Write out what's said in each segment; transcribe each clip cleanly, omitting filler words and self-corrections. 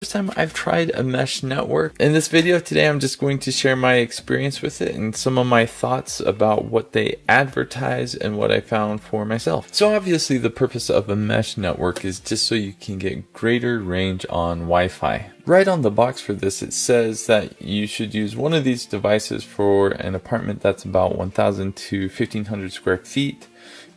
First time I've tried a mesh network. In this video today, I'm just going to share my experience with it and some of my thoughts about what they advertise and what I found for myself. So obviously the purpose of a mesh network is just so you can get greater range on Wi-Fi. Right on the box for this, it says that you should use one of these devices for an apartment that's about 1,000 to 1,500 square feet.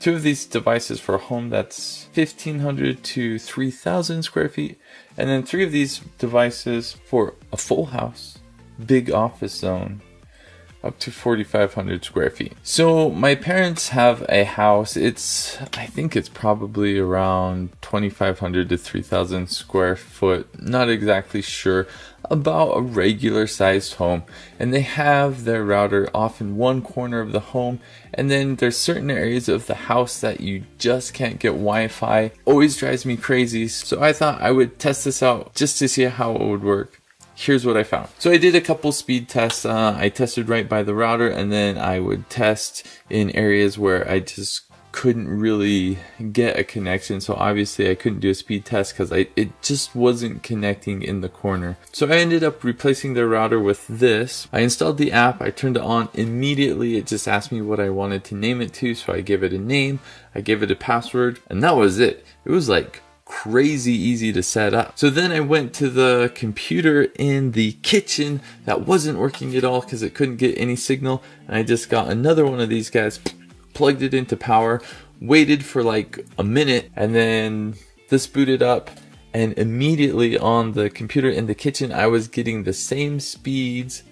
Two of these devices for a home that's 1,500 to 3,000 square feet. And then three of these devices for a full house, big office zone, up to 4,500 square feet. So my parents have a house. I think it's probably around 2,500 to 3,000 square foot. Not exactly sure. About a regular sized home. And they have their router off in one corner of the home. And then there's certain areas of the house that you just can't get Wi-Fi. Always drives me crazy. So I thought I would test this out just to see how it would work. Here's what I found. So I did a couple speed tests. I tested right by the router, and then I would test in areas where I just couldn't really get a connection. So obviously I couldn't do a speed test because it just wasn't connecting in the corner. So I ended up replacing the router with this. I installed the app, I turned it on. Immediately it just asked me what I wanted to name it to. So I gave it a name, I gave it a password, and that was it. It was like crazy easy to set up. So then I went to the computer in the kitchen that wasn't working at all because it couldn't get any signal, and I just got another one of these guys, plugged it into power, waited for like a minute, and then this booted up, and immediately on the computer in the kitchen I was getting the same speeds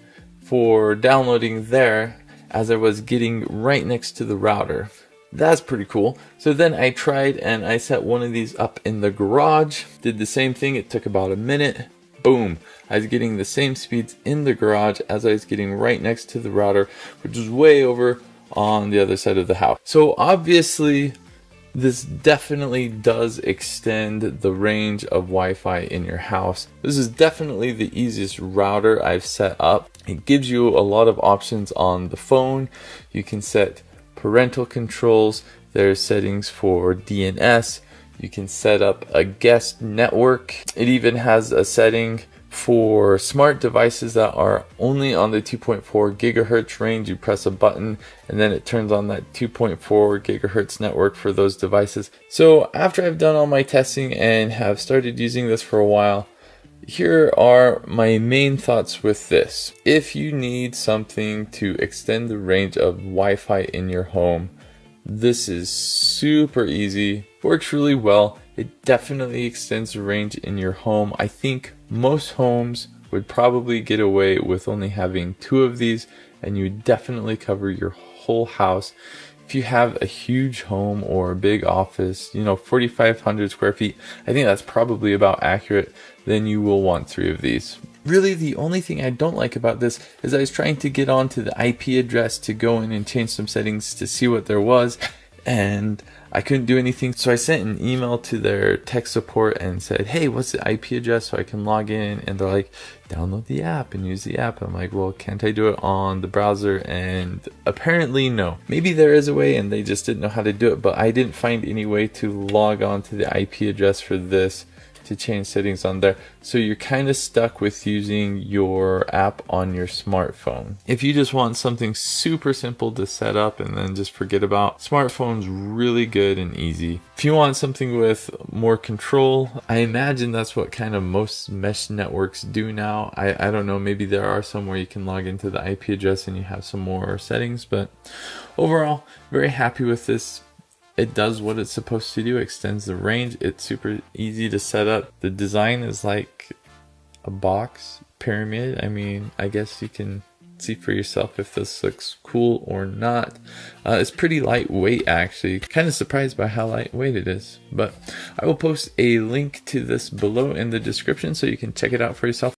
for downloading there as I was getting right next to the router. That's pretty cool. So then I tried and I set one of these up in the garage. Did the same thing. It took about a minute. Boom. I was getting the same speeds in the garage as I was getting right next to the router, which was way over on the other side of the house. So obviously this definitely does extend the range of Wi-Fi in your house. This is definitely the easiest router I've set up. It gives you a lot of options on the phone. You can set parental controls, there's settings for DNS, you can set up a guest network. It even has a setting for smart devices that are only on the 2.4 gigahertz range. You press a button and then it turns on that 2.4 gigahertz network for those devices. So after I've done all my testing and have started using this for a while, here are my main thoughts with this. If you need something to extend the range of Wi-Fi in your home, this is super easy, works really well. It definitely extends the range in your home. I think most homes would probably get away with only having two of these, and you would definitely cover your whole house. If you have a huge home or a big office, 4,500 square feet, I think that's probably about accurate, then you will want three of these. Really, the only thing I don't like about this is I was trying to get onto the IP address to go in and change some settings to see what there was, and I couldn't do anything. So I sent an email to their tech support and said, hey, what's the IP address so I can log in? And they're like, download the app and use the app. I'm like, well, can't I do it on the browser? And apparently no. Maybe there is a way and they just didn't know how to do it, but I didn't find any way to log on to the IP address for this to change settings on there. So you're kind of stuck with using your app on your smartphone. If you just want something super simple to set up and then just forget about, smartphone's really good and easy. If you want something with more control, I imagine that's what kind of most mesh networks do now. I don't know, maybe there are some where you can log into the IP address and you have some more settings, but overall, very happy with this. It does what it's supposed to do, extends the range. It's super easy to set up. The design is like a box pyramid. I mean, I guess you can see for yourself if this looks cool or not. It's pretty lightweight actually. Kind of surprised by how lightweight it is. But I will post a link to this below in the description so you can check it out for yourself.